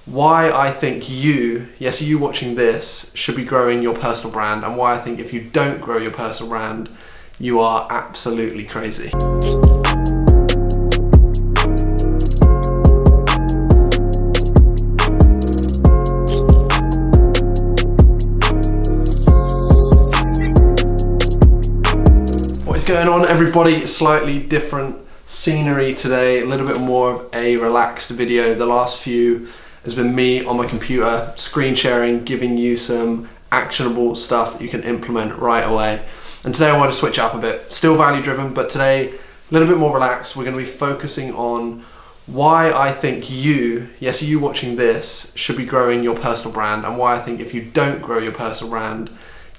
Why I think you, yes, you watching this, should be growing your personal brand, and why I think if you don't grow your personal brand, you are absolutely crazy. What is going on, everybody? Slightly different scenery today, a little bit more of a relaxed video. The last few has been me on my computer, screen sharing, giving you some actionable stuff that you can implement right away. And today I want to switch up a bit. Still value driven, but today a little bit more relaxed. We're going to be focusing on why I think you, yes, you watching this, should be growing your personal brand, and why I think if you don't grow your personal brand,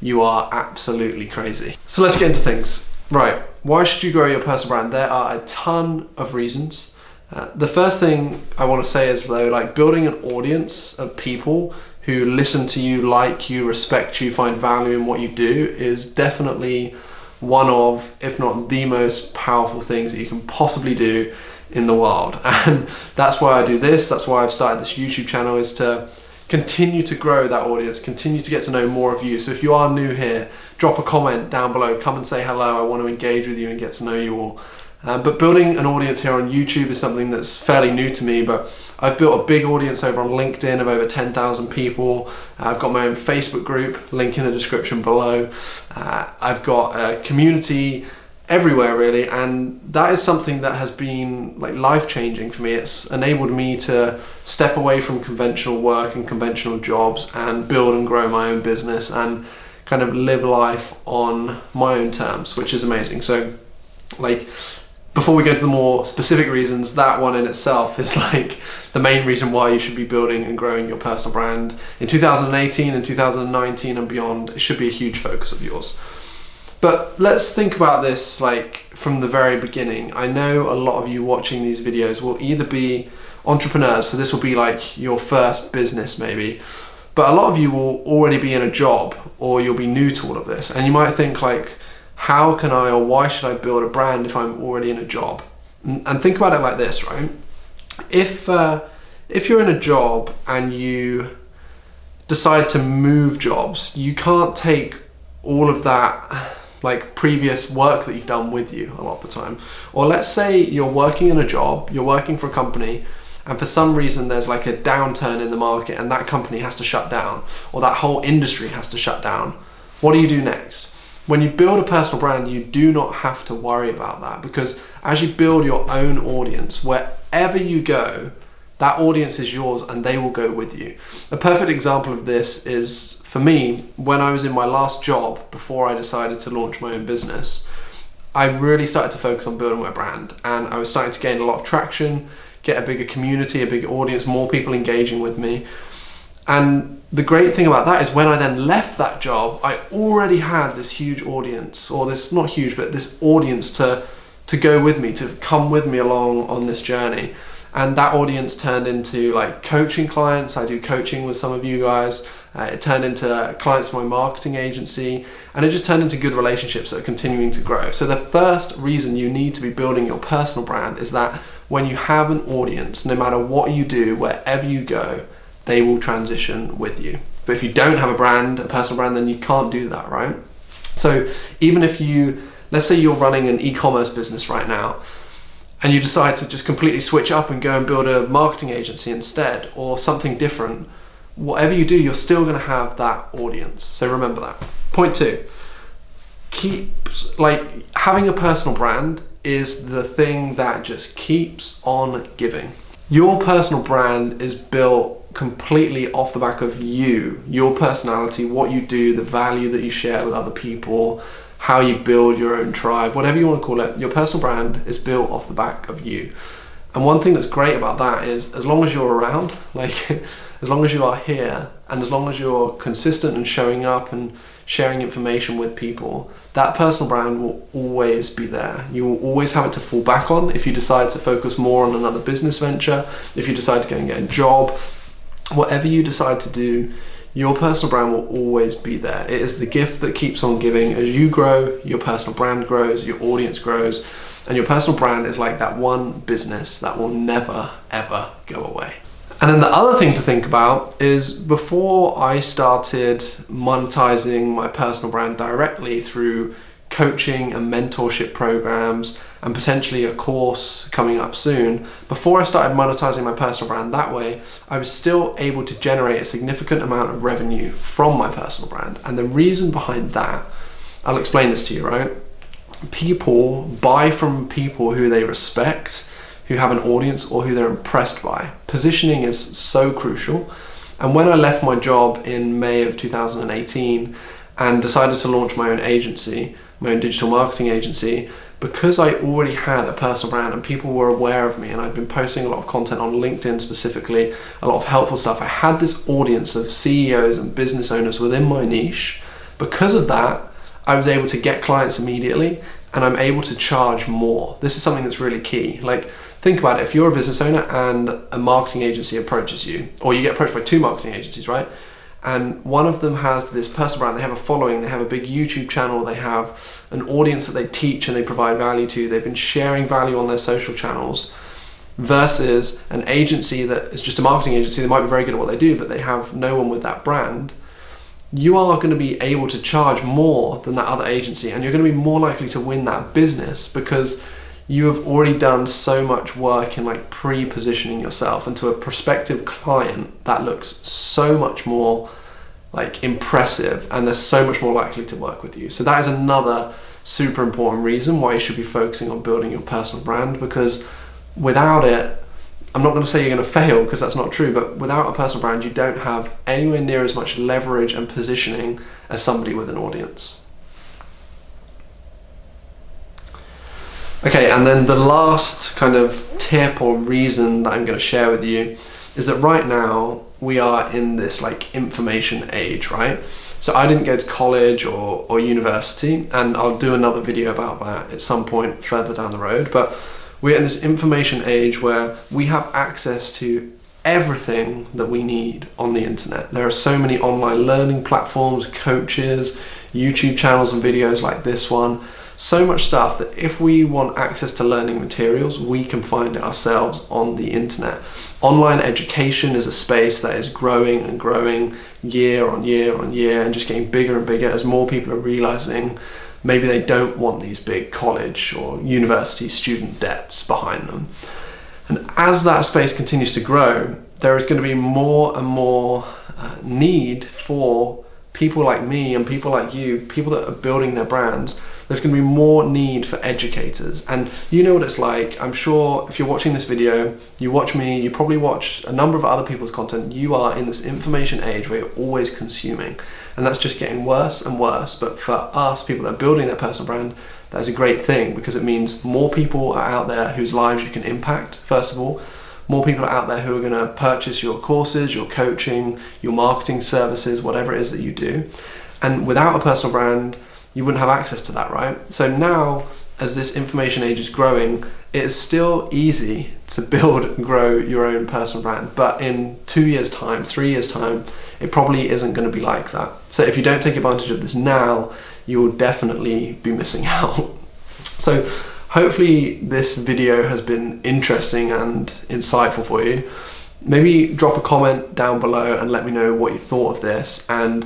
you are absolutely crazy. So let's get into things. Right, why should you grow your personal brand? There are a ton of reasons. The first thing I want to say is though, like, building an audience of people who listen to you, like you, respect you, find value in what you do is definitely one of, if not the most powerful things that you can possibly do in the world. And that's why I do this. That's why I've started this YouTube channel, is to continue to grow that audience, continue to get to know more of you. So if you are new here, drop a comment down below, come and say hello. I want to engage with you and get to know you all. But building an audience here on YouTube is something that's fairly new to me, but I've built a big audience over on LinkedIn of over 10,000 people. I've got my own Facebook group, link in the description below. I've got a community everywhere really, and that is something that has been like life-changing for me. It's enabled me to step away from conventional work and conventional jobs and build and grow my own business and kind of live life on my own terms, which is amazing. So like, before we go to the more specific reasons, that one in itself is like the main reason why you should be building and growing your personal brand. In 2018 and 2019 and beyond, it should be a huge focus of yours. But let's think about this like from the very beginning. I know a lot of you watching these videos will either be entrepreneurs, so this will be like your first business maybe, but a lot of you will already be in a job, or you'll be new to all of this, and you might think like, how can I, or why should I build a brand if I'm already in a job? And think about it like this, right? If you're in a job and you decide to move jobs, you can't take all of that like previous work that you've done with you a lot of the time. Or let's say you're working in a job, you're working for a company, and for some reason there's like a downturn in the market and that company has to shut down, or that whole industry has to shut down. What do you do next? When you build a personal brand, you do not have to worry about that, because as you build your own audience, wherever you go, that audience is yours and they will go with you. A perfect example of this is, for me, when I was in my last job before I decided to launch my own business, I really started to focus on building my brand, and I was starting to gain a lot of traction, get a bigger community, a bigger audience, more people engaging with me. And the great thing about that is when I then left that job, I already had this huge audience, or this, not huge, but this audience to go with me, to come with me along on this journey. And that audience turned into like coaching clients. I do coaching with some of you guys. It turned into clients for my marketing agency, and it just turned into good relationships that are continuing to grow. So the first reason you need to be building your personal brand is that when you have an audience, no matter what you do, wherever you go, they will transition with you. But if you don't have a brand, a personal brand, then you can't do that, right? So even if you, let's say you're running an e-commerce business right now, and you decide to just completely switch up and go and build a marketing agency instead, or something different, whatever you do, you're still gonna have that audience. So remember that. Point two, having a personal brand is the thing that just keeps on giving. Your personal brand is built completely off the back of you, your personality, what you do, the value that you share with other people, how you build your own tribe, whatever you want to call it. Your personal brand is built off the back of you. And one thing that's great about that is, as long as you're around, like as long as you are here, and as long as you're consistent and showing up and sharing information with people, that personal brand will always be there. You will always have it to fall back on if you decide to focus more on another business venture, if you decide to go and get a job, whatever you decide to do, your personal brand will always be there. It is the gift that keeps on giving. As you grow, your personal brand grows, your audience grows, and your personal brand is like that one business that will never, ever go away. And then the other thing to think about is before I started monetizing my personal brand directly through coaching and mentorship programs and potentially a course coming up soon, before I started monetizing my personal brand that way, I was still able to generate a significant amount of revenue from my personal brand. And the reason behind that, I'll explain this to you, right? People buy from people who they respect, who have an audience, or who they're impressed by. Positioning is so crucial. And when I left my job in May of 2018 and decided to launch my own agency, my own digital marketing agency, because I already had a personal brand and people were aware of me, and I'd been posting a lot of content on LinkedIn specifically, a lot of helpful stuff. I had this audience of CEOs and business owners within my niche. Because of that, I was able to get clients immediately, and I'm able to charge more. This is something that's really key. Like, think about it. If you're a business owner and a marketing agency approaches you, or you get approached by two marketing agencies, right? And one of them has this personal brand, they have a following, they have a big YouTube channel, they have an audience that they teach and they provide value to, they've been sharing value on their social channels, versus an agency that is just a marketing agency, they might be very good at what they do, but they have no one with that brand. You are going to be able to charge more than that other agency, and you're going to be more likely to win that business because you have already done so much work in like pre-positioning yourself, and to a prospective client that looks so much more like impressive, and they're so much more likely to work with you. So that is another super important reason why you should be focusing on building your personal brand, because without it, I'm not going to say you're going to fail because that's not true, but without a personal brand, you don't have anywhere near as much leverage and positioning as somebody with an audience. Okay, and then the last kind of tip or reason that I'm going to share with you is that right now we are in this like information age, right? So I didn't go to college or university, and I'll do another video about that at some point further down the road, but we're in this information age where we have access to everything that we need on the internet. There are so many online learning platforms, coaches, YouTube channels and videos like this one. So much stuff that if we want access to learning materials, we can find it ourselves on the internet. Online education is a space that is growing and growing year on year on year, and just getting bigger and bigger as more people are realizing maybe they don't want these big college or university student debts behind them. And as that space continues to grow, there is going to be more and more need for people like me and people like you, people that are building their brands. There's going to be more need for educators. And you know what it's like. I'm sure if you're watching this video, you watch me, you probably watch a number of other people's content. You are in this information age where you're always consuming. And that's just getting worse and worse. But for us, people that are building their personal brand, that is a great thing, because it means more people are out there whose lives you can impact, first of all. More people are out there who are going to purchase your courses, your coaching, your marketing services, whatever it is that you do. And without a personal brand, you wouldn't have access to that, right? So now, as this information age is growing, it is still easy to build and grow your own personal brand. But in 2 years' time, 3 years' time, it probably isn't going to be like that. So if you don't take advantage of this now, you will definitely be missing out. So hopefully this video has been interesting and insightful for you. Maybe drop a comment down below and let me know what you thought of this, and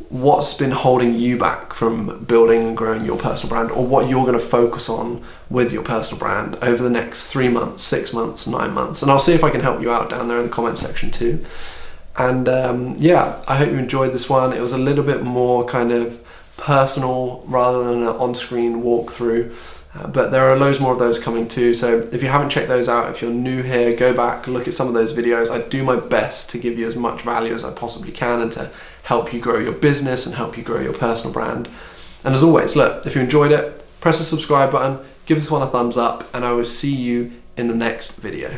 what's been holding you back from building and growing your personal brand, or what you're going to focus on with your personal brand over the next 3 months, 6 months, 9 months. And I'll see if I can help you out down there in the comment section too. And yeah, I hope you enjoyed this one. It was a little bit more kind of personal rather than an on-screen walkthrough. But there are loads more of those coming too, so if you haven't checked those out, if you're new here, go back, look at some of those videos. I do my best to give you as much value as I possibly can, and to help you grow your business and help you grow your personal brand. And as always, look, if you enjoyed it, press the subscribe button, give this one a thumbs up, and I will see you in the next video.